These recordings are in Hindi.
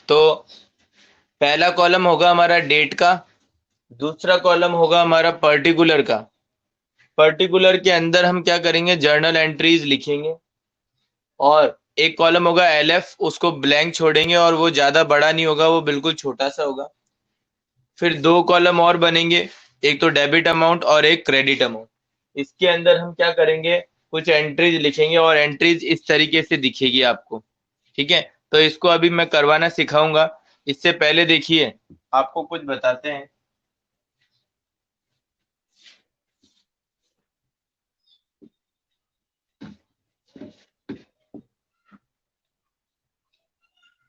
तो पहला कॉलम होगा हमारा डेट का, दूसरा कॉलम होगा हमारा पर्टिकुलर का। पर्टिकुलर के अंदर हम क्या करेंगे, जर्नल एंट्रीज लिखेंगे। और एक कॉलम होगा एलएफ, उसको ब्लैंक छोड़ेंगे और वो ज्यादा बड़ा नहीं होगा, वो बिल्कुल छोटा सा होगा। फिर दो कॉलम और बनेंगे, एक तो डेबिट अमाउंट और एक क्रेडिट अमाउंट। इसके अंदर हम क्या करेंगे, कुछ एंट्रीज लिखेंगे और एंट्रीज इस तरीके से दिखेगी आपको। ठीक है, तो इसको अभी मैं करवाना सिखाऊंगा। इससे पहले देखिए, आपको कुछ बताते हैं।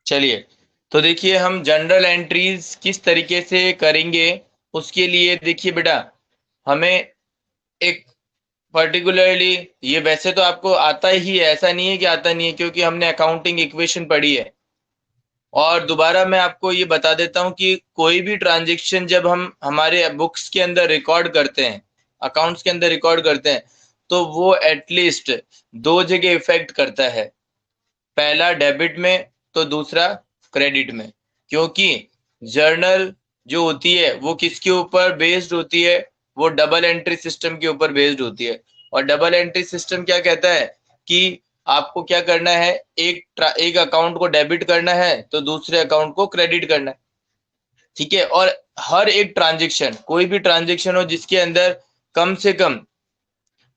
चलिए, तो देखिए हम जनरल एंट्रीज किस तरीके से करेंगे। उसके लिए देखिए बेटा, हमें एक पर्टिकुलरली, ये वैसे तो आपको आता ही है, ऐसा नहीं है कि आता नहीं है, क्योंकि हमने अकाउंटिंग इक्वेशन पढ़ी है। और दोबारा मैं आपको ये बता देता हूँ कि कोई भी ट्रांजेक्शन जब हम हमारे बुक्स के अंदर रिकॉर्ड करते हैं, अकाउंट्स के अंदर रिकॉर्ड करते हैं, तो वो एटलीस्ट दो जगह इफेक्ट करता है। पहला डेबिट में, तो दूसरा क्रेडिट में। क्योंकि जर्नल जो होती है वो किसके ऊपर बेस्ड होती है, वो डबल एंट्री सिस्टम के ऊपर बेस्ड होती है। और डबल एंट्री सिस्टम क्या कहता है कि आपको क्या करना है, एक अकाउंट को डेबिट करना है तो दूसरे अकाउंट को क्रेडिट करना है। ठीक है, और हर एक ट्रांजेक्शन, कोई भी ट्रांजेक्शन हो जिसके अंदर कम से कम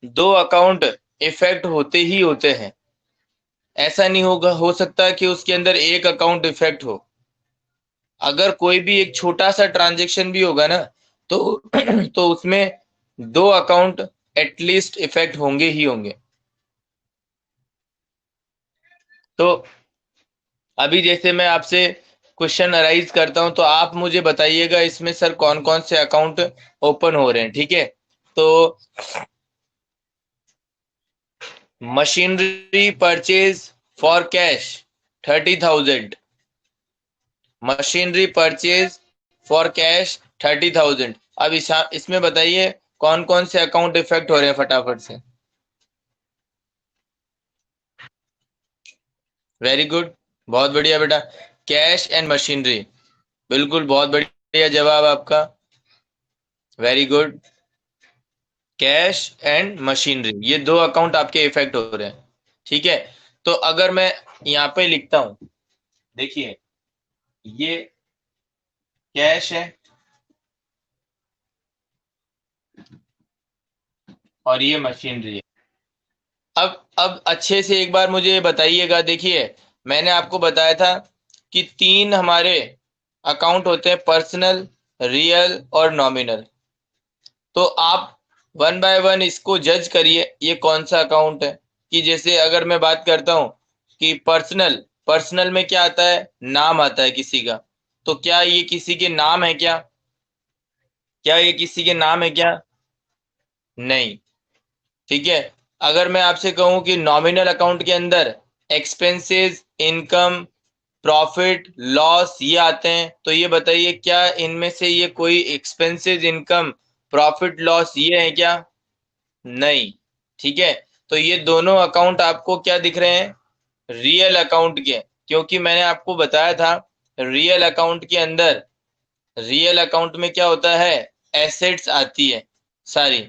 दो अकाउंट इफेक्ट होते ही होते हैं। ऐसा नहीं होगा, हो सकता कि उसके अंदर एक अकाउंट इफेक्ट हो। अगर कोई भी एक छोटा सा ट्रांजेक्शन भी होगा ना, तो तो उसमें दो अकाउंट एटलीस्ट इफेक्ट होंगे ही होंगे। तो अभी जैसे मैं आपसे क्वेश्चन अराइज करता हूं, तो आप मुझे बताइएगा इसमें सर कौन कौन से अकाउंट ओपन हो रहे हैं। ठीक है, तो machinery purchase for cash 30,000, machinery purchase for cash 30,000। अब इसमें बताइए कौन कौन से अकाउंट इफेक्ट हो रहे हैं फटाफट से। वेरी गुड, बहुत बढ़िया बेटा, कैश एंड मशीनरी, बिल्कुल बहुत बढ़िया जवाब आपका। Very good, cash and machinery, ये दो अकाउंट आपके इफेक्ट हो रहे हैं। ठीक है, तो अगर मैं यहाँ पे लिखता हूं, देखिए ये कैश है और ये मशीनरी है। अब अच्छे से एक बार मुझे बताइएगा, देखिए मैंने आपको बताया था कि तीन हमारे अकाउंट होते हैं, पर्सनल, रियल और नॉमिनल। तो आप वन बाय वन इसको जज करिए ये कौन सा अकाउंट है। कि जैसे अगर मैं बात करता हूं कि पर्सनल, पर्सनल में क्या आता है, नाम आता है किसी का। तो क्या ये किसी के नाम है क्या, क्या ये किसी के नाम है क्या, नहीं। ठीक है, अगर मैं आपसे कहूं कि नॉमिनल अकाउंट के अंदर एक्सपेंसेस, इनकम, प्रॉफिट, लॉस ये आते हैं, तो ये बताइए क्या इनमें से ये कोई एक्सपेंसेस, इनकम, प्रॉफिट, लॉस ये है क्या, नहीं। ठीक है, तो ये दोनों अकाउंट आपको क्या दिख रहे हैं, रियल अकाउंट के। क्योंकि मैंने आपको बताया था रियल अकाउंट के अंदर, रियल अकाउंट में क्या होता है, एसेट्स आती है सारी,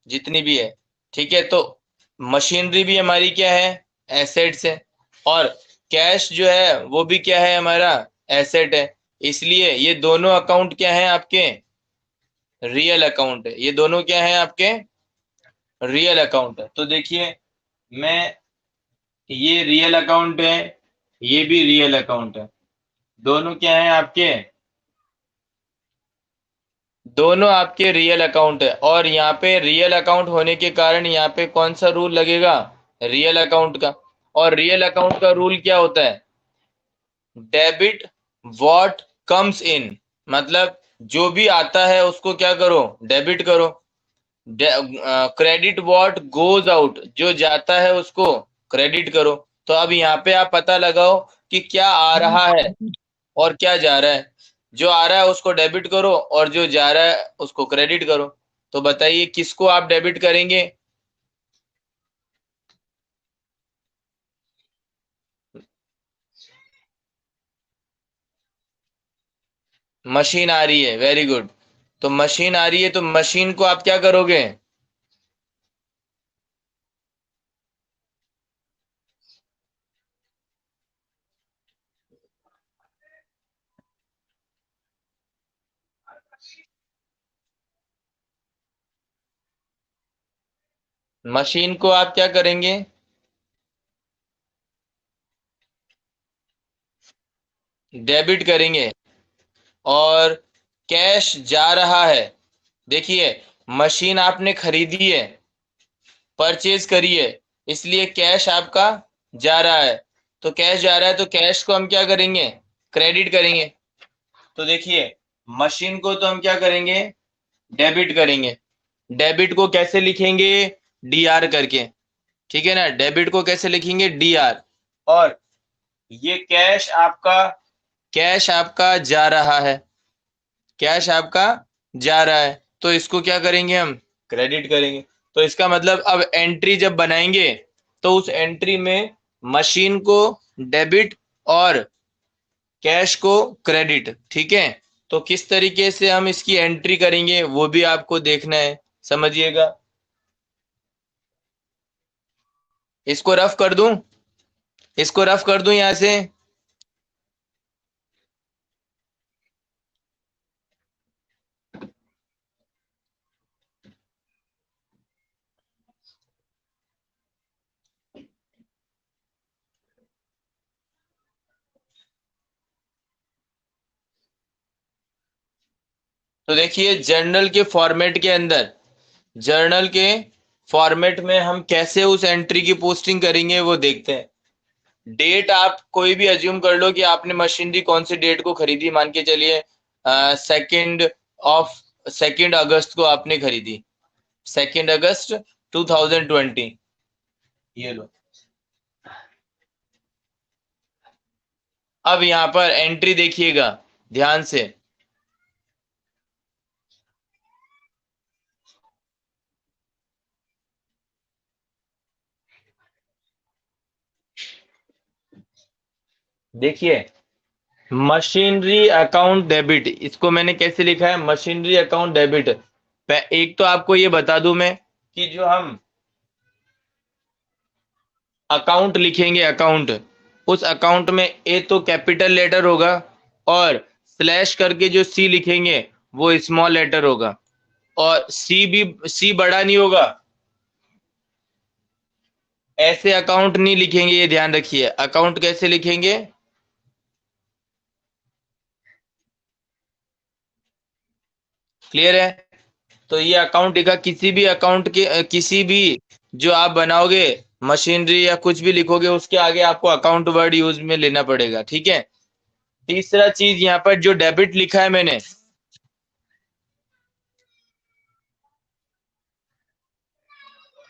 जितनी भी है। ठीक है, तो मशीनरी भी हमारी क्या है, एसेट्स है। और कैश जो है वो भी क्या है, हमारा एसेट है। इसलिए ये दोनों अकाउंट क्या है आपके, रियल अकाउंट है। ये दोनों क्या है आपके, रियल अकाउंट है। तो देखिए मैं, ये रियल अकाउंट है, ये भी रियल अकाउंट है, दोनों क्या है आपके, दोनों आपके रियल अकाउंट है। और यहाँ पे रियल अकाउंट होने के कारण यहाँ पे कौन सा रूल लगेगा, रियल अकाउंट का। और रियल अकाउंट का रूल क्या होता है, डेबिट व्हाट कम्स इन, मतलब जो भी आता है उसको क्या करो, डेबिट करो। क्रेडिट व्हाट गोज आउट, जो जाता है उसको क्रेडिट करो। तो अब यहाँ पे आप पता लगाओ कि क्या आ रहा है और क्या जा रहा है। जो आ रहा है उसको डेबिट करो और जो जा रहा है उसको क्रेडिट करो। तो बताइए किसको आप डेबिट करेंगे। मशीन आ रही है, वेरी गुड। तो मशीन आ रही है, तो मशीन को आप क्या करोगे? मशीन को आप क्या करेंगे? डेबिट करेंगे। और कैश जा रहा है। देखिए, मशीन आपने खरीदी है, परचेज करी है, इसलिए कैश आपका जा रहा है। तो कैश जा रहा है, तो कैश को हम क्या करेंगे? क्रेडिट करेंगे। तो देखिए, मशीन को तो हम क्या करेंगे? डेबिट करेंगे। डेबिट को कैसे लिखेंगे? डी आर करके। ठीक है ना? डेबिट को कैसे लिखेंगे? D R. और ये कैश आपका जा रहा है। कैश आपका जा रहा है, तो इसको क्या करेंगे हम? क्रेडिट करेंगे। तो इसका मतलब अब एंट्री जब बनाएंगे, तो उस एंट्री में मशीन को डेबिट और कैश को क्रेडिट। ठीक है? तो किस तरीके से हम इसकी एंट्री करेंगे वो भी आपको देखना है, समझिएगा। इसको रफ कर दूं? इसको रफ कर दूं यहां से? तो देखिए, जर्नल के फॉर्मेट में हम कैसे उस एंट्री की पोस्टिंग करेंगे वो देखते हैं। डेट आप कोई भी अज्यूम कर लो कि आपने मशीनरी कौन सी डेट को खरीदी, मान के चलिए सेकेंड ऑफ 2 अगस्त को आपने खरीदी। 2 अगस्त 2020। ये लो। अब यहां पर एंट्री देखिएगा ध्यान से। देखिए, मशीनरी अकाउंट डेबिट, इसको मैंने कैसे लिखा है? Machinery account debit. एक तो आपको ये बता दूं मैं कि जो हम अकाउंट लिखेंगे, अकाउंट, उस अकाउंट में ए तो कैपिटल लेटर होगा, और स्लैश करके जो सी लिखेंगे वो स्मॉल लेटर होगा। और सी बड़ा नहीं होगा। ऐसे अकाउंट नहीं लिखेंगे, ये ध्यान रखिए। अकाउंट कैसे लिखेंगे? क्लियर है? तो ये अकाउंट लिखा, किसी भी अकाउंट के किसी भी जो आप बनाओगे मशीनरी या कुछ भी लिखोगे, उसके आगे आपको अकाउंट वर्ड यूज में लेना पड़ेगा। ठीक है? तीसरा चीज, यहाँ पर जो डेबिट लिखा है मैंने,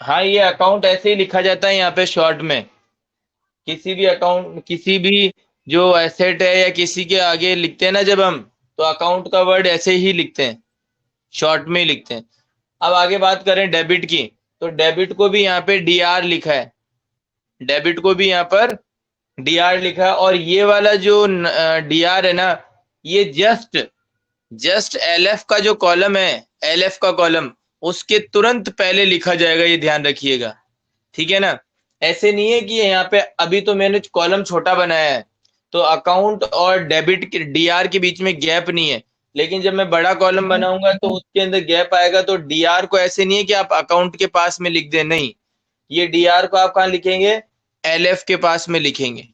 हाँ, ये अकाउंट ऐसे ही लिखा जाता है यहाँ पे शॉर्ट में। किसी भी अकाउंट, किसी भी जो एसेट है या किसी के आगे लिखते हैं ना जब हम, तो अकाउंट का वर्ड ऐसे ही लिखते हैं, शॉर्ट में ही लिखते हैं। अब आगे बात करें डेबिट की, तो डेबिट को भी यहाँ पे डी आर लिखा है। डेबिट को भी यहाँ पर डी आर लिखा है। और ये वाला जो डी आर है ना, ये जस्ट जस्ट एल एफ का जो कॉलम है, एल एफ का कॉलम, उसके तुरंत पहले लिखा जाएगा, ये ध्यान रखिएगा। ठीक है ना? ऐसे नहीं है कि यहाँ पे अभी तो मैंने कॉलम छोटा बनाया है, तो अकाउंट और डेबिट के डी आर के बीच में गैप नहीं है। लेकिन जब मैं बड़ा कॉलम बनाऊंगा तो उसके अंदर गैप आएगा। तो डी आर को ऐसे नहीं है कि आप अकाउंट के पास में लिख दें, नहीं। ये डी आर को आप कहाँ लिखेंगे? एल एफ के पास में लिखेंगे,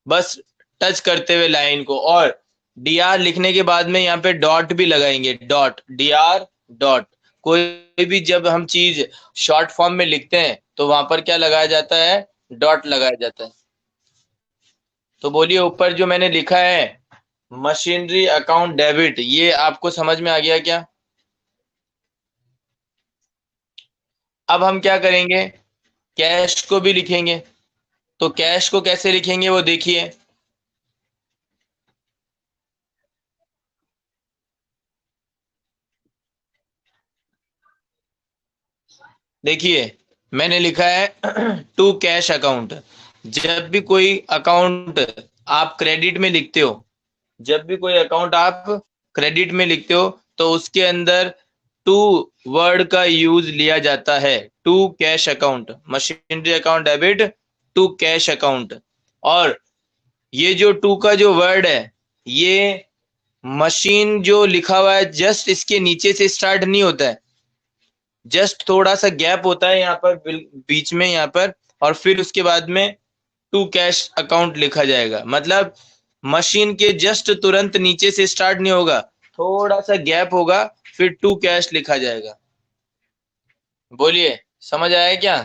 बस टच करते हुए लाइन को। और डी आर लिखने के बाद में यहाँ पे डॉट भी लगाएंगे, डॉट, डी आर डॉट। कोई भी जब हम चीज शॉर्ट फॉर्म में लिखते हैं तो वहां पर क्या लगाया जाता है? डॉट लगाया जाता है। तो बोलिए, ऊपर जो मैंने लिखा है मशीनरी अकाउंट डेबिट, ये आपको समझ में आ गया क्या? अब हम क्या करेंगे? कैश को भी लिखेंगे। तो कैश को कैसे लिखेंगे वो देखिए। देखिए, मैंने लिखा है टू कैश अकाउंट। जब भी कोई अकाउंट आप क्रेडिट में लिखते हो, जब भी कोई अकाउंट आप क्रेडिट में लिखते हो तो उसके अंदर टू वर्ड का यूज लिया जाता है, to cash account, machinery account debit to cash account. और ये जो टू का जो वर्ड है, ये मशीन जो लिखा हुआ है जस्ट इसके नीचे से स्टार्ट नहीं होता है, जस्ट थोड़ा सा गैप होता है यहाँ पर बीच में यहाँ पर, और फिर उसके बाद में टू कैश अकाउंट लिखा जाएगा। मतलब मशीन के जस्ट तुरंत नीचे से स्टार्ट नहीं होगा, थोड़ा सा गैप होगा, फिर टू कैश लिखा जाएगा। बोलिए, समझ आया क्या?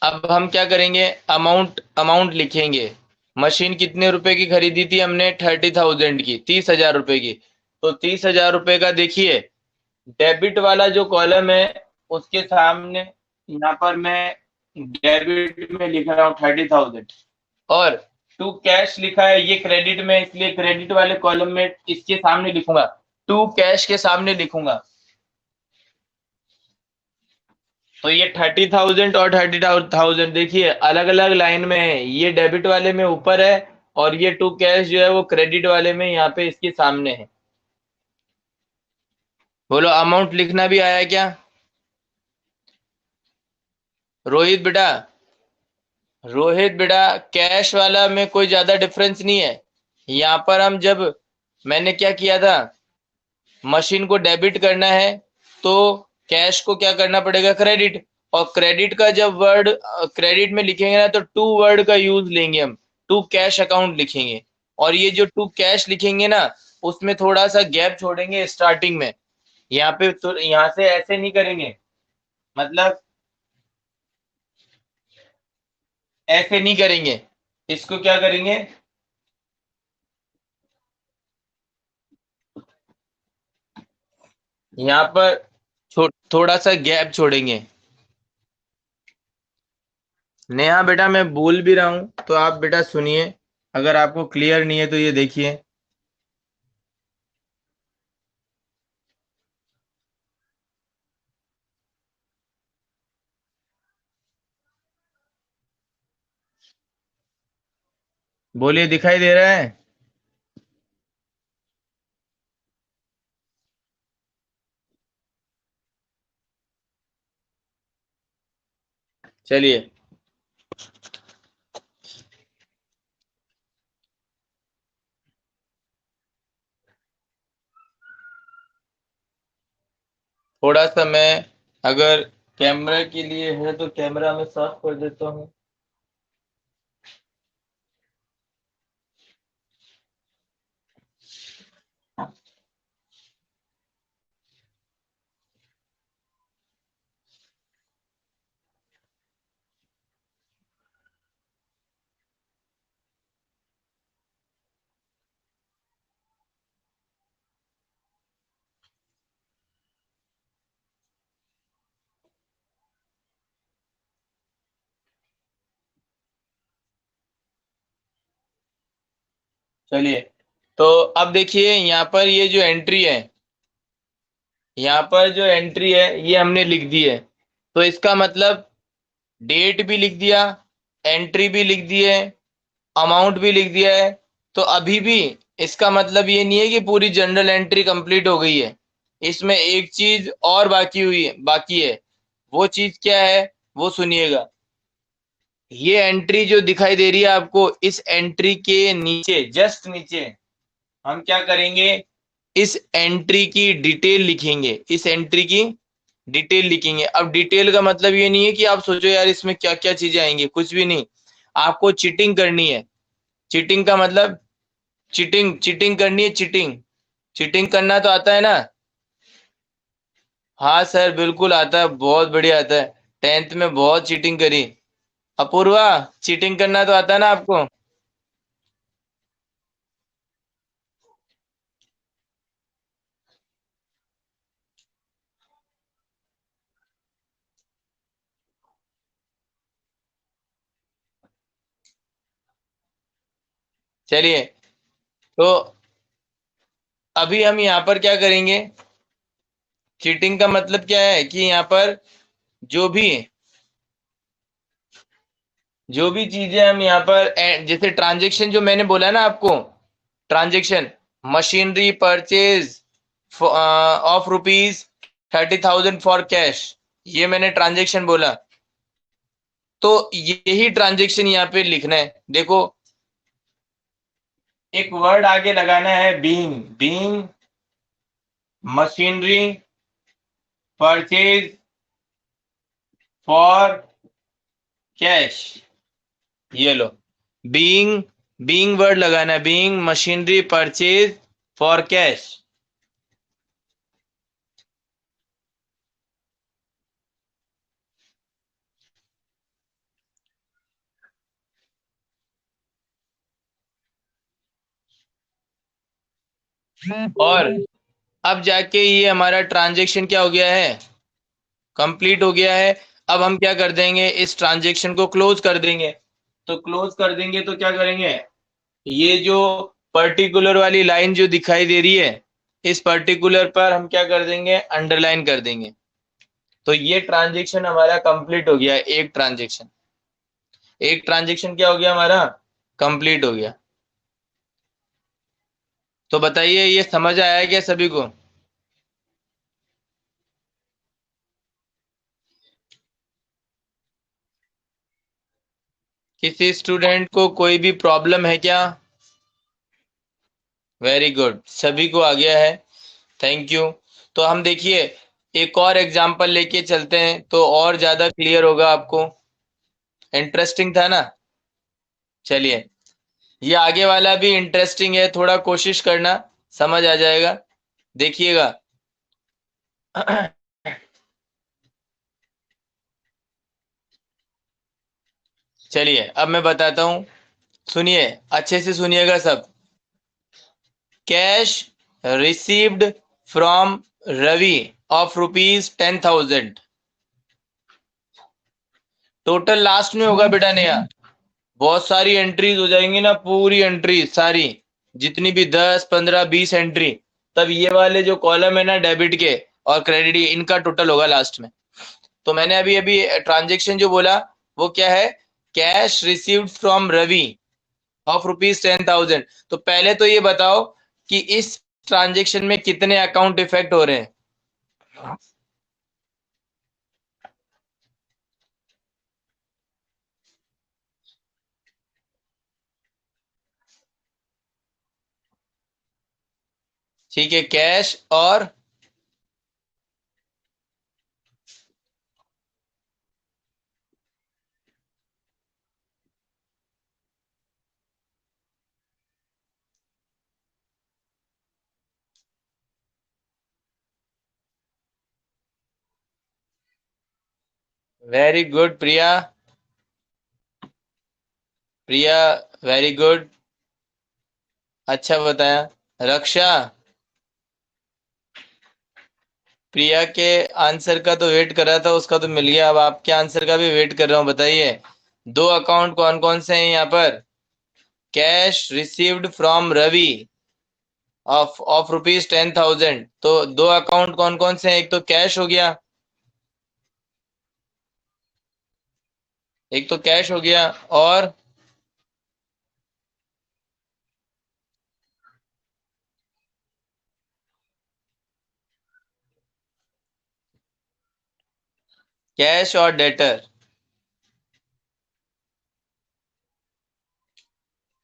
अब हम क्या करेंगे, अमाउंट अमाउंट लिखेंगे। मशीन कितने रुपए की खरीदी थी हमने, 30,000 की, 30,000 रुपए की। तो 30,000 रुपए का देखिए, डेबिट वाला जो कॉलम है उसके सामने यहाँ पर मैं डेबिट में लिख रहा हूँ 30,000, और टू कैश लिखा है ये क्रेडिट में, इसलिए क्रेडिट वाले कॉलम में इसके सामने लिखूंगा, टू कैश के सामने लिखूंगा। तो ये 30,000 और 30,000 देखिए अलग अलग लाइन में है, ये डेबिट वाले में ऊपर है, और ये टू कैश जो है वो क्रेडिट वाले में यहाँ पे इसके सामने है। बोलो, अमाउंट लिखना भी आया क्या रोहित बेटा? रोहित बेटा, कैश वाला में कोई ज्यादा डिफरेंस नहीं है। यहाँ पर हम जब, मैंने क्या किया था, मशीन को डेबिट करना है तो कैश को क्या करना पड़ेगा, क्रेडिट। और क्रेडिट का जब वर्ड क्रेडिट में लिखेंगे ना तो टू वर्ड का यूज लेंगे हम, टू कैश अकाउंट लिखेंगे। और ये जो टू कैश लिखेंगे ना, उसमें थोड़ा सा गैप छोड़ेंगे स्टार्टिंग में, यहाँ पे तो यहाँ से ऐसे नहीं करेंगे, मतलब ऐसे नहीं करेंगे। इसको क्या करेंगे, यहाँ पर थोड़ा सा गैप छोड़ेंगे। नेहा बेटा, मैं बोल भी रहा हूँ तो आप बेटा सुनिए, अगर आपको क्लियर नहीं है तो ये देखिए। बोलिए, दिखाई दे रहा है? चलिए, थोड़ा सा मैं, अगर कैमरा के लिए है तो कैमरा में साफ कर देता हूँ। चलिए, तो अब देखिए यहाँ पर ये जो एंट्री है, यहाँ पर जो एंट्री है ये हमने लिख दी है। तो इसका मतलब डेट भी लिख दिया, एंट्री भी लिख दी है, अमाउंट भी लिख दिया है। तो अभी भी इसका मतलब ये नहीं है कि पूरी जनरल एंट्री कंप्लीट हो गई है। इसमें एक चीज और बाकी है। वो चीज क्या है, वो सुनिएगा। ये एंट्री जो दिखाई दे रही है आपको, इस एंट्री के नीचे, जस्ट नीचे, हम क्या करेंगे, इस एंट्री की डिटेल लिखेंगे, इस एंट्री की डिटेल लिखेंगे। अब डिटेल का मतलब ये नहीं है कि आप सोचो यार इसमें क्या क्या चीजें आएंगी, कुछ भी नहीं। आपको चीटिंग करनी है। चीटिंग का मतलब, चीटिंग चीटिंग करनी है, चीटिंग। चीटिंग करना तो आता है ना? हाँ सर, बिल्कुल आता है, बहुत बढ़िया आता है। 10th में बहुत चीटिंग करी। अपूर्वा, चीटिंग करना तो आता है ना आपको? चलिए, तो अभी हम यहाँ पर क्या करेंगे, चीटिंग का मतलब क्या है कि यहाँ पर जो भी जो भी चीजें हम यहाँ पर जैसे ट्रांजेक्शन जो मैंने बोला ना आपको, transaction machinery purchase of ₹30,000 for cash, ये मैंने ट्रांजेक्शन बोला। तो यही ट्रांजेक्शन यहाँ पे लिखना है। देखो एक वर्ड आगे लगाना है, being. Being machinery purchase for cash, ये लो। बीइंग बीइंग वर्ड लगाना है, being machinery purchase for cash. और अब जाके ये हमारा ट्रांजेक्शन क्या हो गया है, कंप्लीट हो गया है। अब हम क्या कर देंगे, इस ट्रांजेक्शन को क्लोज कर देंगे। तो क्लोज कर देंगे तो क्या करेंगे, ये जो पर्टिकुलर वाली लाइन जो दिखाई दे रही है, इस पर्टिकुलर पर हम क्या कर देंगे, अंडरलाइन कर देंगे। तो ये ट्रांजेक्शन हमारा कंप्लीट हो गया। एक ट्रांजेक्शन क्या हो गया हमारा, कंप्लीट हो गया। तो बताइए ये समझ आया क्या सभी को? किसी स्टूडेंट को कोई भी प्रॉब्लम है क्या? वेरी गुड, सभी को आ गया है। Thank you. तो हम देखिए एक और एग्जांपल लेके चलते हैं तो और ज्यादा क्लियर होगा आपको। इंटरेस्टिंग था ना? चलिए, ये आगे वाला भी इंटरेस्टिंग है, थोड़ा कोशिश करना, समझ आ जाएगा। देखिएगा। चलिए अब मैं बताता हूं, सुनिए, अच्छे से सुनिएगा सब। Cash received from Ravi of ₹10,000। Total last में होगा बेटा नया, बहुत सारी एंट्रीज हो जाएंगी ना, पूरी एंट्री सारी, जितनी भी 10, 15, 20 एंट्री, तब ये वाले जो कॉलम है ना डेबिट के और क्रेडिट, इनका टोटल होगा लास्ट में। तो मैंने अभी अभी ट्रांजेक्शन जो बोला वो क्या है, cash received from Ravi of ₹10,000। तो पहले तो ये बताओ कि इस ट्रांजेक्शन में कितने अकाउंट इफेक्ट हो रहे हैं। ठीक है, कैश और वेरी गुड प्रिया, प्रिया वेरी गुड, अच्छा बताया। रक्षा, प्रिया के आंसर का तो वेट कर रहा था, उसका तो मिल गया, अब आपके आंसर का भी वेट कर रहा हूं। बताइए दो अकाउंट कौन कौन से हैं यहाँ पर, cash received from Ravi of ₹10,000। तो दो अकाउंट कौन कौन से हैं, एक तो कैश हो गया, एक तो कैश हो गया, और कैश और डेटर।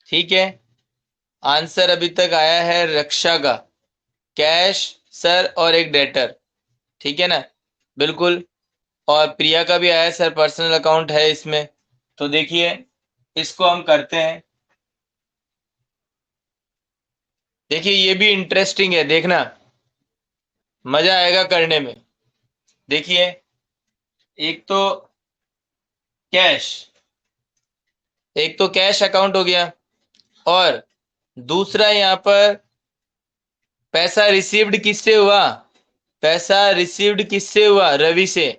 ठीक है, आंसर अभी तक आया है रक्षा का, कैश सर और एक डेटर, ठीक है ना? बिल्कुल। और प्रिया का भी आया सर, पर्सनल अकाउंट है इसमें। तो देखिए इसको हम करते हैं। देखिए ये भी इंटरेस्टिंग है, देखना मजा आएगा करने में। देखिए एक तो कैश, एक तो कैश अकाउंट हो गया, और दूसरा यहाँ पर पैसा रिसीव्ड किससे हुआ, पैसा रिसीव्ड किससे हुआ, रवि से।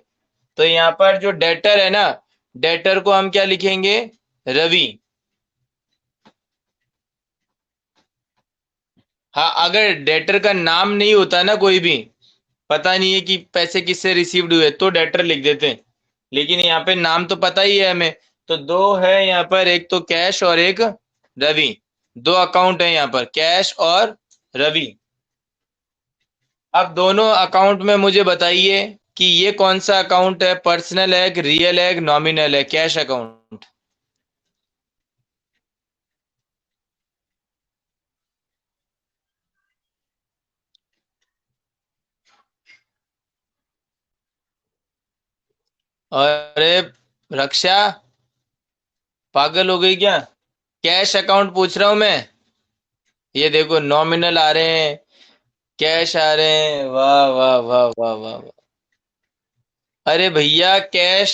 तो यहाँ पर जो डेटर है ना, डेटर को हम क्या लिखेंगे, रवि। हाँ, अगर डेटर का नाम नहीं होता ना कोई भी, पता नहीं है कि पैसे किससे रिसीव्ड हुए तो डेटर लिख देते हैं, लेकिन यहाँ पे नाम तो पता ही है हमें। तो दो है यहाँ पर, एक तो कैश और एक रवि। दो अकाउंट है यहाँ पर, कैश और रवि। अब दोनों अकाउंट में मुझे बताइए कि ये कौन सा अकाउंट है, पर्सनल है, रियल है, नॉमिनल है, कैश अकाउंट। अरे रक्षा, पागल हो गई क्या? कैश अकाउंट पूछ रहा हूं मैं। ये देखो नॉमिनल आ रहे हैं, कैश आ रहे हैं, वाह वाह वाह वाह वाह वाह। अरे भैया, कैश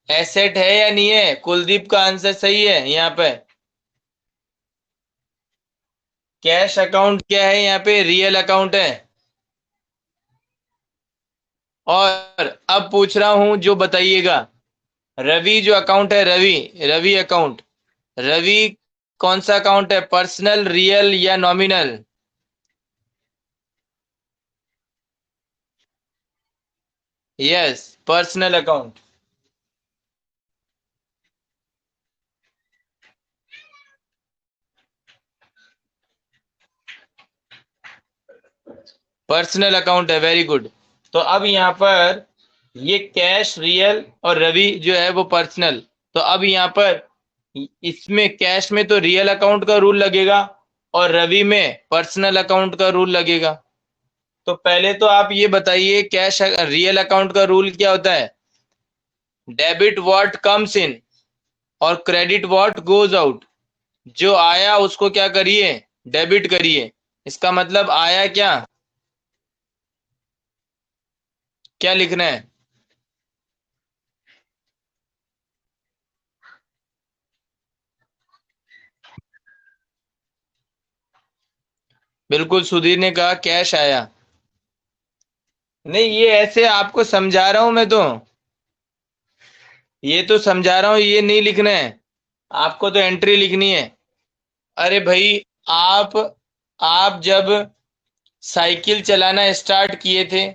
एसेट है या नहीं है? कुलदीप का आंसर सही है यहाँ पे। कैश अकाउंट क्या है यहाँ पे? रियल अकाउंट है। और अब पूछ रहा हूं जो बताइएगा, रवि जो अकाउंट है, रवि रवि अकाउंट, रवि कौन सा अकाउंट है, पर्सनल, रियल या nominal? Yes, personal account. Personal account है, वेरी गुड। तो अब यहाँ पर ये कैश रियल और रवि जो है वो पर्सनल। तो अब यहाँ पर इसमें कैश में तो रियल अकाउंट का रूल लगेगा और रवि में पर्सनल अकाउंट का रूल लगेगा। तो पहले तो आप ये बताइए, कैश रियल अकाउंट का रूल क्या होता है? डेबिट व्हाट कम्स इन और क्रेडिट व्हाट गोज आउट। जो आया उसको क्या करिए? डेबिट करिए। इसका मतलब आया क्या? क्या लिखना है? बिल्कुल, सुधीर ने कहा कैश आया। नहीं, ये ऐसे आपको समझा रहा हूं मैं तो। ये तो समझा रहा हूं, ये नहीं लिखना है। आपको तो एंट्री लिखनी है। अरे भाई, आप आप जब साइकिल चलाना स्टार्ट किए थे,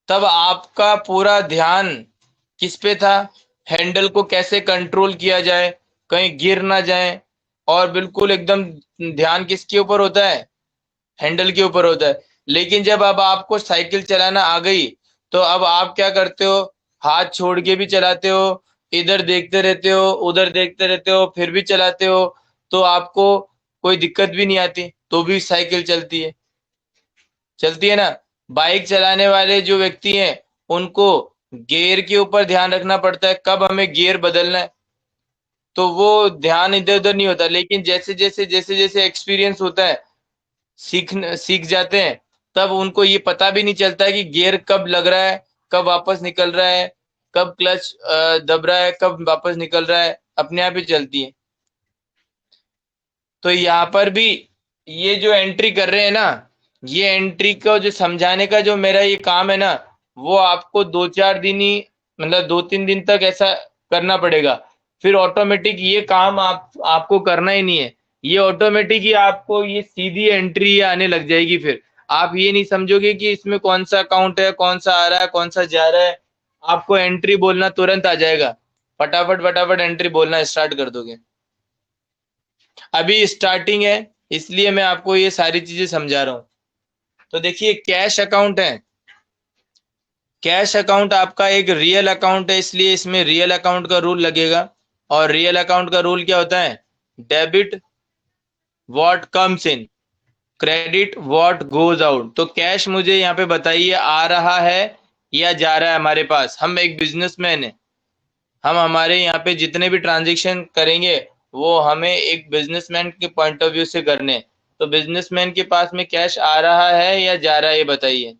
तब आपका पूरा ध्यान किस पे था? हैंडल को कैसे कंट्रोल किया जाए, कहीं गिर ना जाए। और बिल्कुल एकदम ध्यान किसके ऊपर होता है? हैंडल के ऊपर होता है। लेकिन जब अब आपको साइकिल चलाना आ गई, तो अब आप क्या करते हो? हाथ छोड़ के भी चलाते हो, इधर देखते रहते हो, उधर देखते रहते हो, फिर भी चलाते हो। तो आपको कोई दिक्कत भी नहीं आती, तो भी साइकिल चलती है। चलती है ना? बाइक चलाने वाले जो व्यक्ति हैं, उनको गियर के ऊपर ध्यान रखना पड़ता है, कब हमें गियर बदलना है। तो वो ध्यान इधर उधर नहीं होता। लेकिन जैसे जैसे एक्सपीरियंस होता है, सीख जाते हैं, तब उनको ये पता भी नहीं चलता है कि गियर कब लग रहा है, कब वापस निकल रहा है, कब क्लच दब रहा है, कब वापस निकल रहा है, अपने आप ही चलती है। तो यहाँ पर भी ये जो एंट्री कर रहे हैं ना, ये एंट्री को जो समझाने का जो मेरा ये काम है ना, वो आपको 2-4 दिन ही, मतलब 2-3 दिन तक ऐसा करना पड़ेगा। फिर ऑटोमेटिक ये काम आपको करना ही नहीं है। ये ऑटोमेटिक ही आपको ये सीधी एंट्री आने लग जाएगी। फिर आप ये नहीं समझोगे कि इसमें कौन सा अकाउंट है, कौन सा आ रहा है, कौन सा जा रहा है। आपको एंट्री बोलना तुरंत आ जाएगा। फटाफट फटाफट एंट्री बोलना स्टार्ट कर दोगे। अभी स्टार्टिंग है, इसलिए मैं आपको ये सारी चीजें समझा रहा हूँ। तो देखिए, कैश अकाउंट है। कैश अकाउंट आपका एक रियल अकाउंट है, इसलिए इसमें रियल अकाउंट का रूल लगेगा। और रियल अकाउंट का रूल क्या होता है? Debit what comes in, credit what goes out. तो कैश मुझे यहाँ पे बताइए, आ रहा है या जा रहा है हमारे पास? हम एक बिजनेसमैन है, हम हमारे यहाँ पे जितने भी ट्रांजेक्शन करेंगे, वो हमें एक बिजनेसमैन के पॉइंट ऑफ व्यू से करने हैं। तो बिजनेसमैन के पास में कैश आ रहा है या जा रहा है, ये बताइए।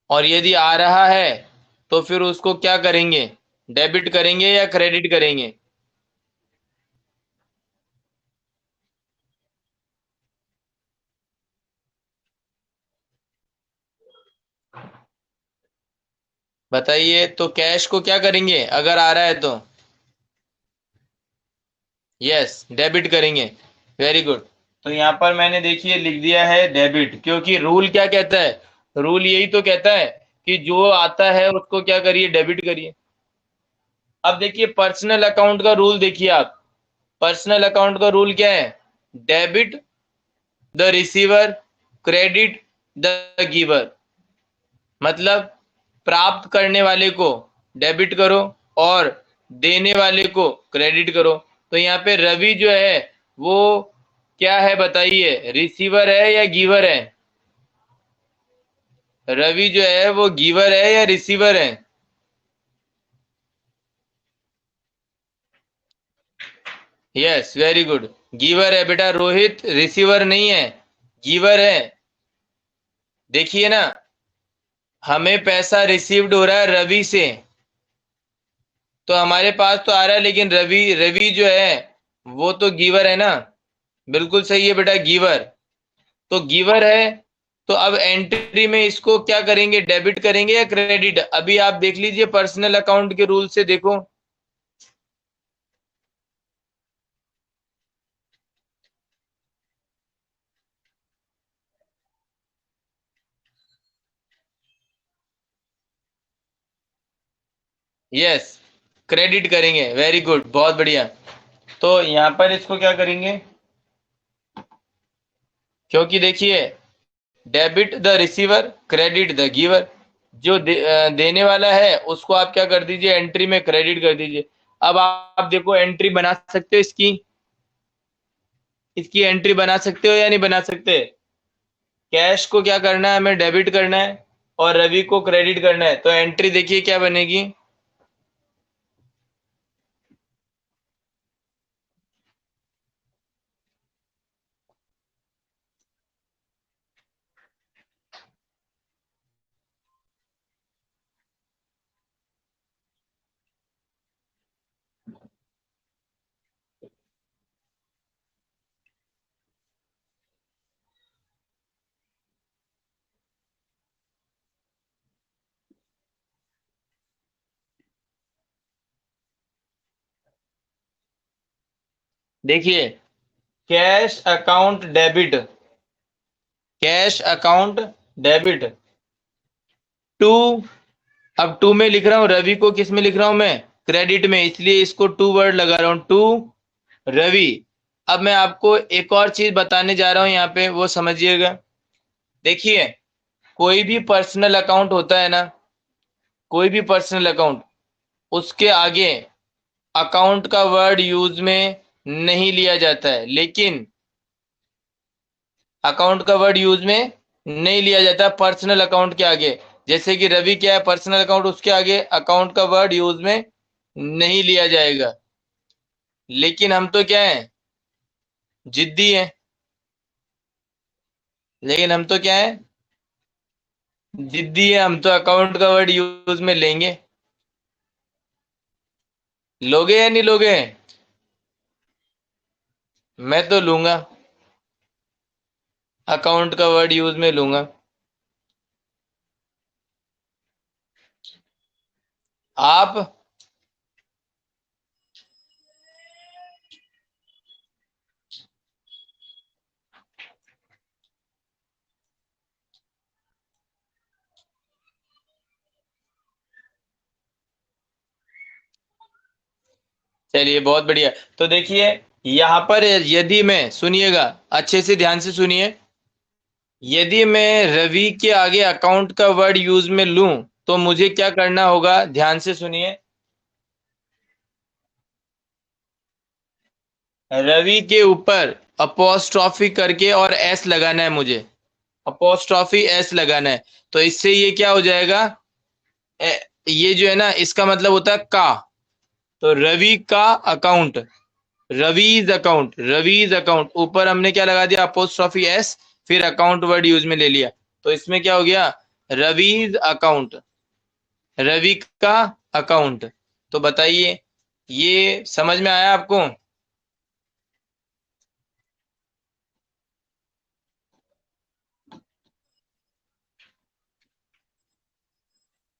और यदि आ रहा है, तो फिर उसको क्या करेंगे? डेबिट करेंगे या क्रेडिट करेंगे? बताइए, तो कैश को क्या करेंगे अगर आ रहा है तो? यस, डेबिट करेंगे। Very good. तो यहाँ पर मैंने देखिए लिख दिया है डेबिट, क्योंकि रूल क्या कहता है, रूल यही तो कहता है कि जो आता है उसको क्या करिए, डेबिट करिए। अब देखिए पर्सनल अकाउंट का रूल देखिए आप, पर्सनल अकाउंट का रूल क्या है, debit the receiver, credit the giver. मतलब प्राप्त करने वाले को डेबिट करो और देने वाले को क्रेडिट करो। तो यहाँ पे रवि जो है वो क्या है बताइए, रिसीवर है या गिवर है? रवि जो है वो गिवर है या रिसीवर है? यस, वेरी गुड, गिवर है बेटा। रोहित रिसीवर नहीं है, गिवर है। देखिए ना, हमें पैसा रिसीव्ड हो रहा है रवि से, तो हमारे पास तो आ रहा है, लेकिन रवि रवि जो है वो तो गिवर है ना। बिल्कुल सही है बेटा, गिवर। तो गिवर है, तो अब एंट्री में इसको क्या करेंगे, डेबिट करेंगे या क्रेडिट? अभी आप देख लीजिए पर्सनल अकाउंट के रूल से, देखो। यस, क्रेडिट करेंगे, वेरी गुड, बहुत बढ़िया। तो यहां पर इसको क्या करेंगे, क्योंकि देखिए debit the receiver, credit the giver. जो देने वाला है उसको आप क्या कर दीजिए, एंट्री में क्रेडिट कर दीजिए। अब आप देखो एंट्री बना सकते हो इसकी, इसकी एंट्री बना सकते हो या नहीं बना सकते? कैश को क्या करना है, हमें डेबिट करना है और रवि को क्रेडिट करना है। तो एंट्री देखिए क्या बनेगी, देखिए cash account debit, cash account debit to. अब टू में लिख रहा हूं, रवि को किस में लिख रहा हूं मैं, क्रेडिट में, इसलिए इसको टू वर्ड लगा रहा हूं, टू रवि। अब मैं आपको एक और चीज बताने जा रहा हूं यहाँ पे, वो समझिएगा। देखिए कोई भी पर्सनल अकाउंट होता है ना, कोई भी पर्सनल अकाउंट, उसके आगे अकाउंट का वर्ड यूज में नहीं लिया जाता है, लेकिन अकाउंट का वर्ड यूज में नहीं लिया जाता पर्सनल अकाउंट के आगे। जैसे कि रवि क्या है, पर्सनल अकाउंट, उसके आगे अकाउंट का वर्ड यूज में नहीं लिया जाएगा। लेकिन हम तो क्या है, जिद्दी है। लेकिन हम तो क्या है, जिद्दी है, हम तो अकाउंट का वर्ड यूज में लेंगे। लोगे या नहीं लोगे? मैं तो लूंगा, अकाउंट का वर्ड यूज में लूंगा। आप चलिए, बहुत बढ़िया। तो देखिए यहाँ पर यदि मैं, सुनिएगा अच्छे से, ध्यान से सुनिए, यदि मैं रवि के आगे अकाउंट का वर्ड यूज में लूं तो मुझे क्या करना होगा, ध्यान से सुनिए। रवि के ऊपर अपोस्ट्रॉफी करके और एस लगाना है मुझे, अपोस्ट्रॉफी एस लगाना है। तो इससे ये क्या हो जाएगा, ये जो है ना, इसका मतलब होता है का। तो रवि का account, Ravi's account, Ravi's account, ऊपर हमने क्या लगा दिया, अपोस्ट्रॉफी एस, फिर अकाउंट वर्ड यूज में ले लिया। तो इसमें क्या हो गया, रवीज अकाउंट, रवि का अकाउंट। तो बताइए ये समझ में आया आपको?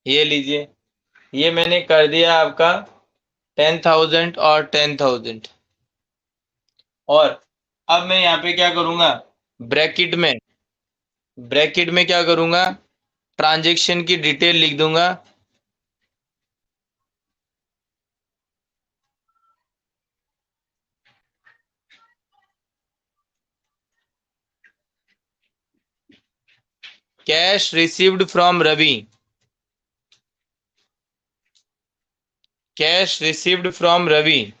ये लीजिए, ये मैंने कर दिया आपका 10,000 और 10,000। और अब मैं यहाँ पे क्या करूंगा, ब्रैकेट में क्या करूंगा, ट्रांजेक्शन की डिटेल लिख दूंगा। Cash received from Ravi, cash received from Ravi.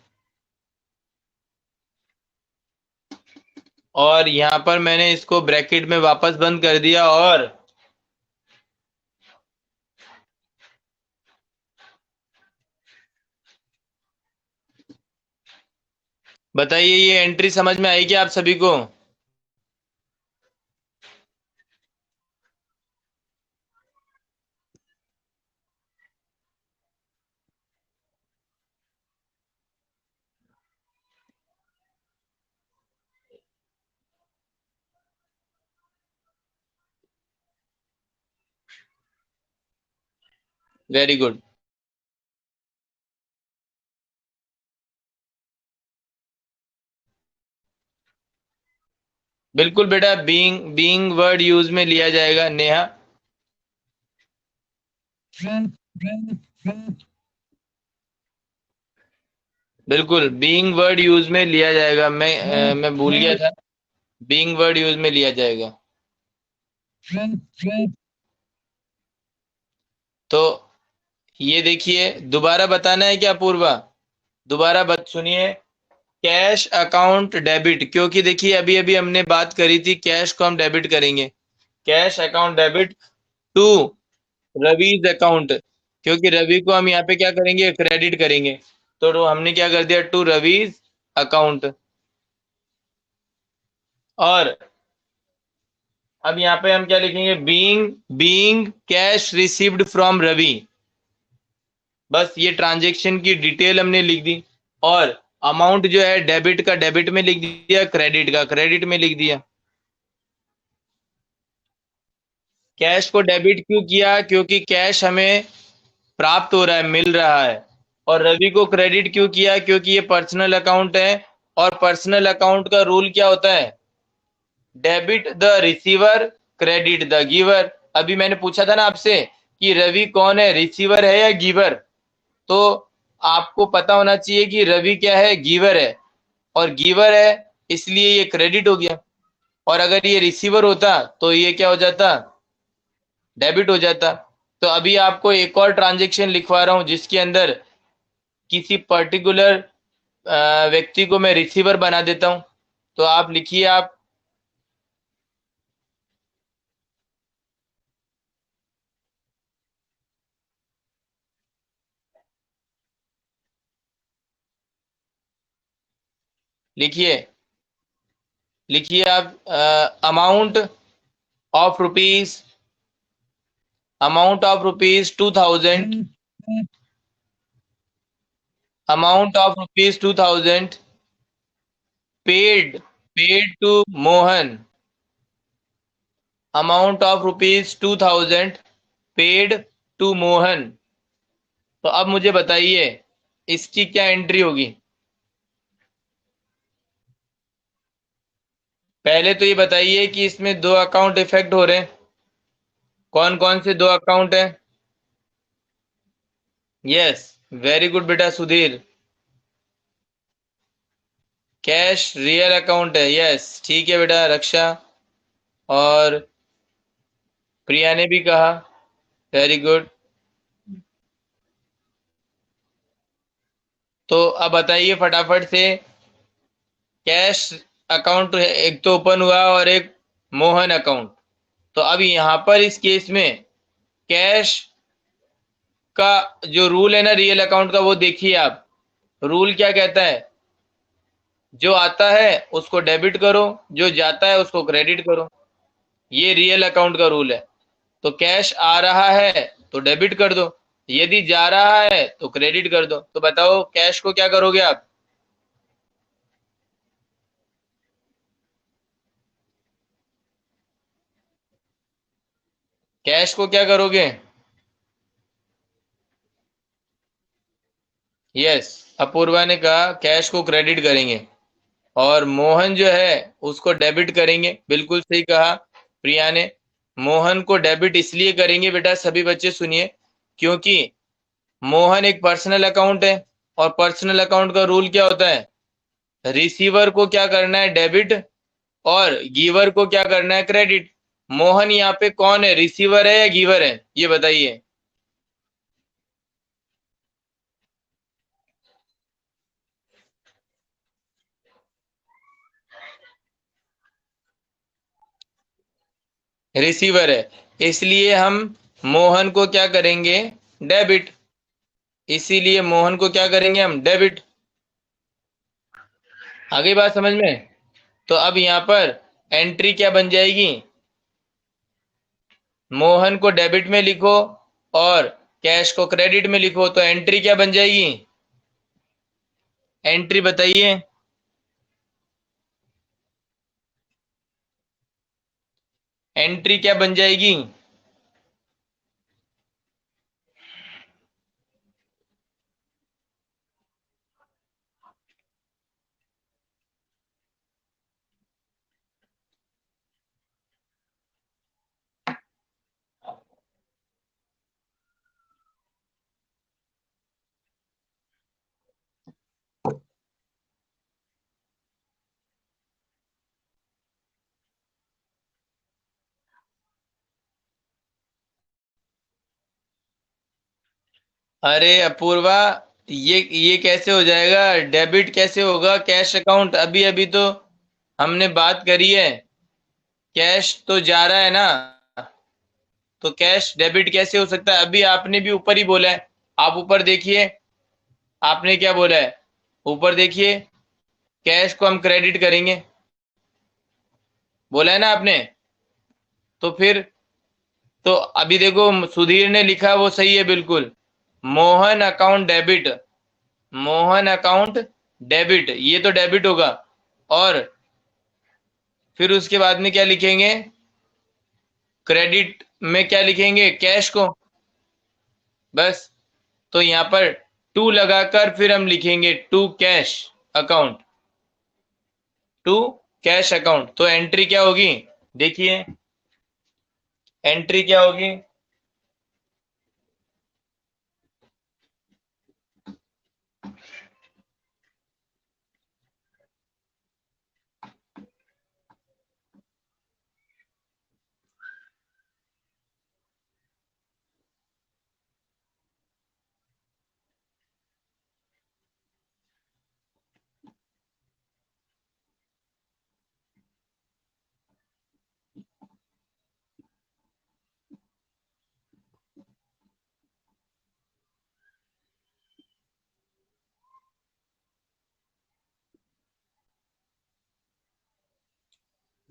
और यहां पर मैंने इसको ब्रैकेट में वापस बंद कर दिया। और बताइए ये एंट्री समझ में आई क्या आप सभी को? Very good. बिल्कुल बेटा, बीइंग बीइंग वर्ड यूज में लिया जाएगा नेहा। बिल्कुल बीइंग वर्ड यूज में लिया जाएगा। मैं भूल गया था, बीइंग वर्ड यूज में लिया जाएगा। तो ये देखिए, दोबारा बताना है क्या पूर्वा? दोबारा बत सुनिए। कैश अकाउंट डेबिट, क्योंकि देखिए अभी अभी हमने बात करी थी कैश को हम डेबिट करेंगे। Cash account debit to Ravi's account, क्योंकि रवि को हम यहाँ पे क्या करेंगे, क्रेडिट करेंगे। तो हमने क्या कर दिया, टू रविज अकाउंट। और अब यहाँ पे हम क्या लिखेंगे, being being cash received from Ravi. बस ये ट्रांजेक्शन की डिटेल हमने लिख दी। और अमाउंट जो है डेबिट का डेबिट में लिख दिया, क्रेडिट का क्रेडिट में लिख दिया। कैश को डेबिट क्यों किया, क्योंकि कैश हमें प्राप्त हो रहा है, मिल रहा है। और रवि को क्रेडिट क्यों किया, क्योंकि ये पर्सनल अकाउंट है। और पर्सनल अकाउंट का रूल क्या होता है, debit the receiver, credit the giver. अभी मैंने पूछा था ना आपसे कि रवि कौन है, रिसीवर है या गिवर? तो आपको पता होना चाहिए कि रवि क्या है, गिवर है। और गिवर है इसलिए ये क्रेडिट हो गया। और अगर ये रिसीवर होता तो ये क्या हो जाता, डेबिट हो जाता। तो अभी आपको एक और ट्रांजेक्शन लिखवा रहा हूं जिसके अंदर किसी पर्टिकुलर व्यक्ति को मैं रिसीवर बना देता हूं। तो आप लिखिए, आप लिखिए, लिखिए आप amount of rupees, amount of rupees 2000, amount of rupees 2000 paid, paid to Mohan, amount of rupees 2000 paid to Mohan. तो अब मुझे बताइए इसकी क्या एंट्री होगी। पहले तो ये बताइए कि इसमें दो अकाउंट इफेक्ट हो रहे हैं, कौन कौन से दो अकाउंट हैं? यस, वेरी गुड बेटा सुधीर। कैश रियल अकाउंट है, यस ठीक है बेटा रक्षा। और प्रिया ने भी कहा, वेरी गुड। तो अब बताइए फटाफट से, कैश अकाउंट एक तो ओपन हुआ और एक मोहन अकाउंट। तो अब यहां पर इस केस में कैश का जो रूल है ना रियल अकाउंट का, वो देखिए आप। रूल क्या कहता है, जो आता है उसको डेबिट करो, जो जाता है उसको क्रेडिट करो। ये रियल अकाउंट का रूल है। तो कैश आ रहा है तो डेबिट कर दो, यदि जा रहा है तो क्रेडिट कर दो। तो बताओ कैश को क्या करोगे आप? कैश को क्या करोगे? यस, अपूर्वा ने कहा कैश को क्रेडिट करेंगे। और मोहन जो है उसको डेबिट करेंगे। बिल्कुल सही कहा प्रिया ने। मोहन को डेबिट इसलिए करेंगे बेटा, सभी बच्चे सुनिए, क्योंकि मोहन एक पर्सनल अकाउंट है और पर्सनल अकाउंट का रूल क्या होता है, रिसीवर को क्या करना है, डेबिट, और गिवर को क्या करना है, क्रेडिट। मोहन यहाँ पे कौन है, रिसीवर है या गिवर है, ये बताइए। रिसीवर है, इसलिए हम मोहन को क्या करेंगे, डेबिट। इसीलिए मोहन को क्या करेंगे हम, डेबिट। आगे बात समझ में। तो अब यहाँ पर एंट्री क्या बन जाएगी, मोहन को डेबिट में लिखो और कैश को क्रेडिट में लिखो, तो एंट्री क्या बन जाएगी, एंट्री बताइए। एंट्री क्या बन जाएगी, अरे अपूर्वा, ये कैसे हो जाएगा, डेबिट कैसे होगा, कैश अकाउंट अभी अभी तो हमने बात करी है, कैश तो जा रहा है ना, तो कैश डेबिट कैसे हो सकता है, अभी आपने भी ऊपर ही बोला है। आप ऊपर देखिए, आपने क्या बोला है, ऊपर देखिए, कैश को हम क्रेडिट करेंगे, बोला है ना आपने। तो फिर, तो अभी देखो सुधीर ने लिखा वो सही है बिल्कुल, Mohan account debit, Mohan account debit, ये तो डेबिट होगा। और फिर उसके बाद में क्या लिखेंगे, क्रेडिट में क्या लिखेंगे, कैश को, बस। तो यहाँ पर टू लगाकर फिर हम लिखेंगे to cash account, to cash account. तो एंट्री क्या होगी, देखिए एंट्री क्या होगी,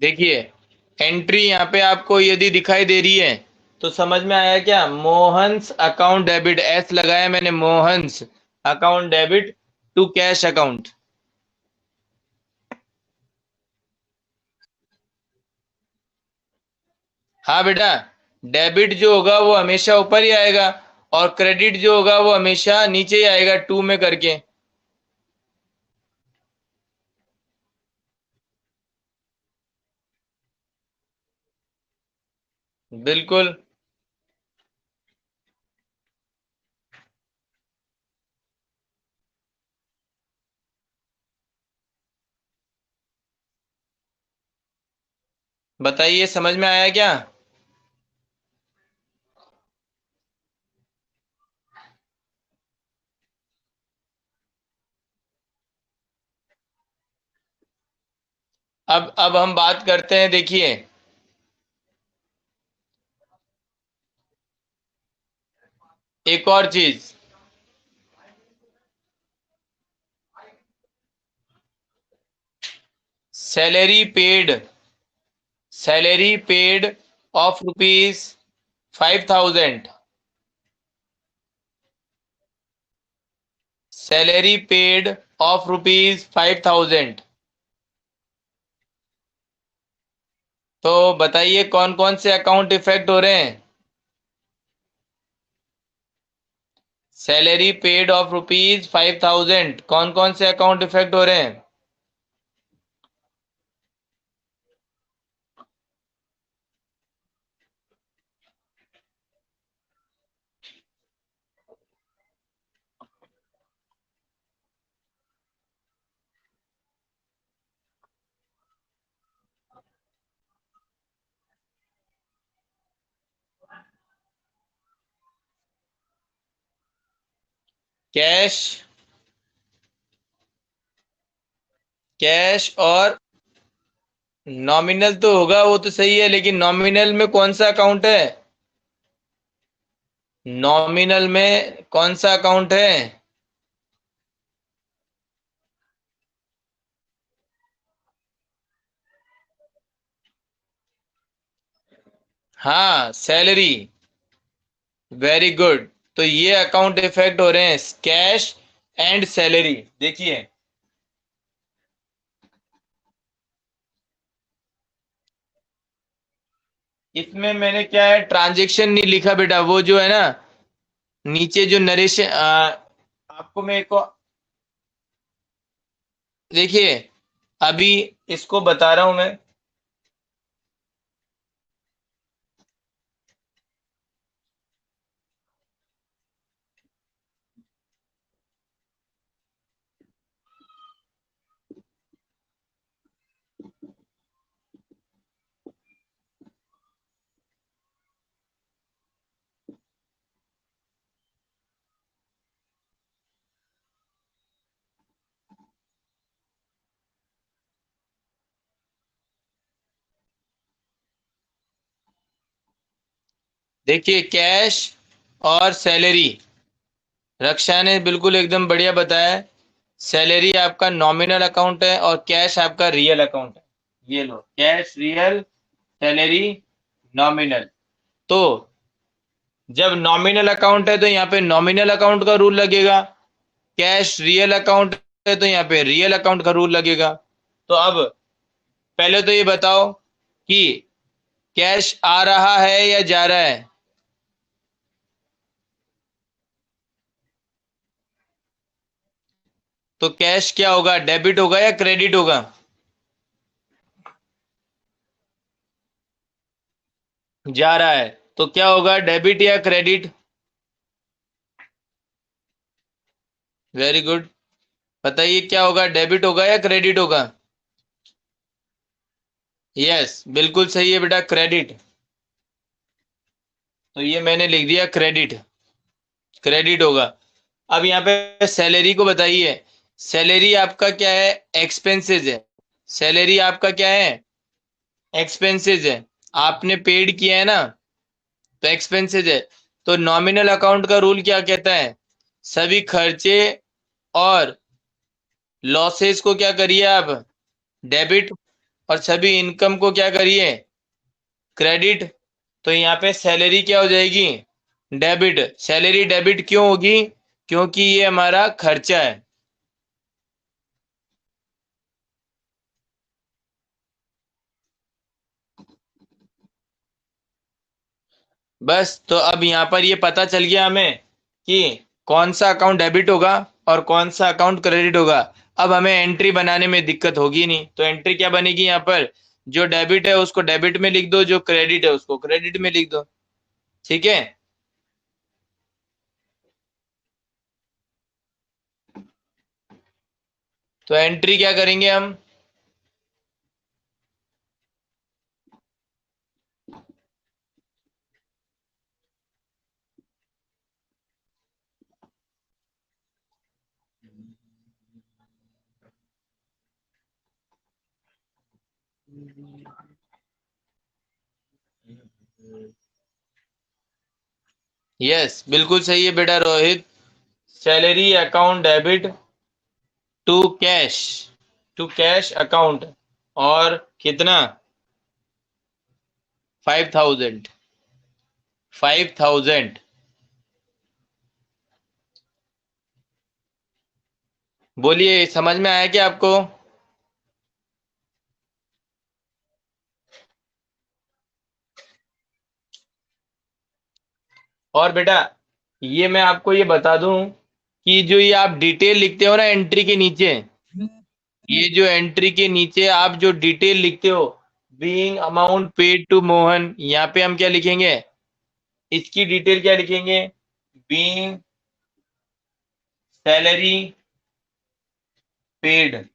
देखिए एंट्री यहाँ पे आपको यदि दिखाई दे रही है तो समझ में आया क्या, मोहन्स अकाउंट डेबिट, एस लगाया मैंने, Mohan's account debit to cash account. हाँ बेटा, डेबिट जो होगा वो हमेशा ऊपर ही आएगा और क्रेडिट जो होगा वो हमेशा नीचे ही आएगा, टू में करके। बिल्कुल। बताइए समझ में आया क्या। अब हम बात करते हैं, देखिए एक और चीज, salary paid, salary paid of rupees 5,000, salary paid of rupees 5,000। तो बताइए कौन कौन से अकाउंट इफेक्ट हो रहे हैं, सैलरी पेड ऑफ रुपीज 5,000, कौन कौन से अकाउंट इफेक्ट हो रहे हैं। कैश, कैश और नॉमिनल तो होगा, वो तो सही है, लेकिन नॉमिनल में कौन सा अकाउंट है? नॉमिनल में कौन सा अकाउंट है? हाँ, सैलरी। Very good. तो ये अकाउंट इफेक्ट हो रहे हैं, कैश एंड सैलरी। देखिए, इसमें मैंने क्या है, ट्रांजेक्शन नहीं लिखा बेटा, वो जो है ना नीचे जो नरेश आपको मेरे को देखिए, अभी इसको बता रहा हूं मैं। देखिए, कैश और सैलरी, रक्षा ने बिल्कुल एकदम बढ़िया बताया है। सैलरी आपका नॉमिनल अकाउंट है और कैश आपका रियल अकाउंट है। ये लो, कैश रियल, सैलरी नॉमिनल। तो जब नॉमिनल अकाउंट है तो यहाँ पे नॉमिनल अकाउंट का रूल लगेगा, कैश रियल अकाउंट है तो यहाँ पे रियल अकाउंट का रूल लगेगा। तो अब पहले तो ये बताओ कि कैश आ रहा है या जा रहा है? तो कैश क्या होगा, डेबिट होगा या क्रेडिट होगा? जा रहा है, तो क्या होगा, डेबिट या क्रेडिट? Very good. बताइए क्या होगा, डेबिट होगा या क्रेडिट होगा? यस, बिल्कुल सही है बेटा, क्रेडिट। तो ये मैंने लिख दिया क्रेडिट, क्रेडिट होगा। अब यहाँ पे सैलरी को बताइए। सैलरी आपका क्या है, एक्सपेंसेस है। सैलरी आपका क्या है, एक्सपेंसेस है। आपने पेड किया है ना, तो एक्सपेंसेस है। तो नॉमिनल अकाउंट का रूल क्या कहता है, सभी खर्चे और लॉसेस को क्या करिए आप, डेबिट, और सभी इनकम को क्या करिए, क्रेडिट। तो यहाँ पे सैलरी क्या हो जाएगी, डेबिट। सैलरी डेबिट क्यों होगी, क्योंकि ये हमारा खर्चा है। बस, तो अब यहाँ पर ये पता चल गया हमें कि कौन सा अकाउंट डेबिट होगा और कौन सा अकाउंट क्रेडिट होगा। अब हमें एंट्री बनाने में दिक्कत होगी नहीं। तो एंट्री क्या बनेगी यहाँ पर, जो डेबिट है उसको डेबिट में लिख दो, जो क्रेडिट है उसको क्रेडिट में लिख दो। ठीक है। तो एंट्री क्या करेंगे हम, यस बिल्कुल सही है बेटा Rohit. Salary account debit to cash, to cash account. और कितना, 5,000, 5,000। बोलिए, समझ में आया क्या आपको? और बेटा, ये मैं आपको ये बता दूं कि जो ये आप डिटेल लिखते हो ना एंट्री के नीचे, ये जो एंट्री के नीचे आप जो डिटेल लिखते हो, being amount paid to Mohan, यहाँ पे हम क्या लिखेंगे, इसकी डिटेल क्या लिखेंगे, बीइंग सैलरी पेड।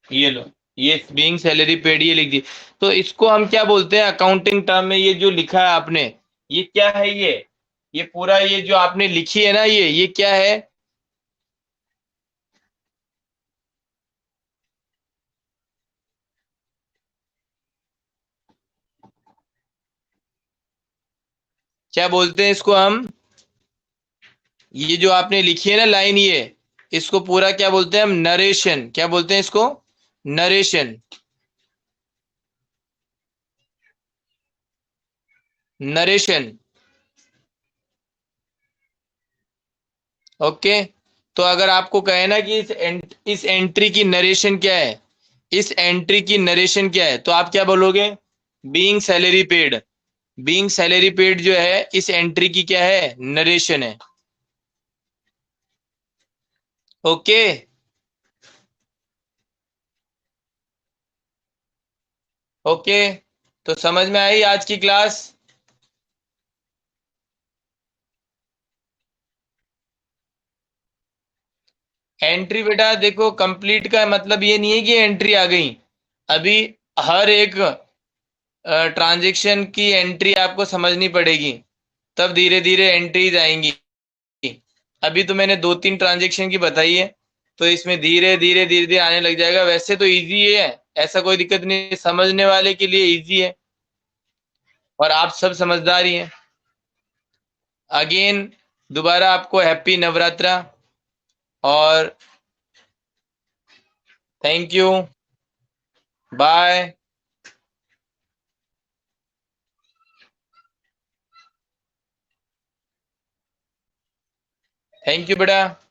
ये लो, ये बीइंग सैलरी पेड ये लिख दी। तो इसको हम क्या बोलते हैं अकाउंटिंग टर्म में, ये जो लिखा है आपने, ये क्या है, ये ये पूरा ये जो आपने लिखी है ना, ये क्या है? क्या बोलते हैं इसको हम? ये जो आपने लिखी है ना लाइन, ये इसको पूरा क्या बोलते हैं हम? नरेशन। क्या बोलते हैं इसको? नरेशन। नरेशन। ओके। तो अगर आपको कहे ना कि इस एंट्री की नरेशन क्या है, इस एंट्री की नरेशन क्या है, तो आप क्या बोलोगे? Being salary paid. Being salary paid जो है इस एंट्री की क्या है? नरेशन है। ओके। ओके। तो समझ में आई आज की क्लास? एंट्री बेटा देखो, कंप्लीट का मतलब ये नहीं है कि एंट्री आ गई। अभी हर एक ट्रांजैक्शन की एंट्री आपको समझनी पड़ेगी, तब धीरे धीरे एंट्रीज आएंगी। अभी तो मैंने 2-3 ट्रांजैक्शन की बताई है, तो इसमें धीरे धीरे धीरे धीरे आने लग जाएगा। वैसे तो इजी है, ऐसा कोई दिक्कत नहीं, समझने वाले के लिए इजी है। और आप सब समझदार ही हैं। अगेन दोबारा आपको हैप्पी नवरात्रा, और thank you. Bye. Thank you बेटा।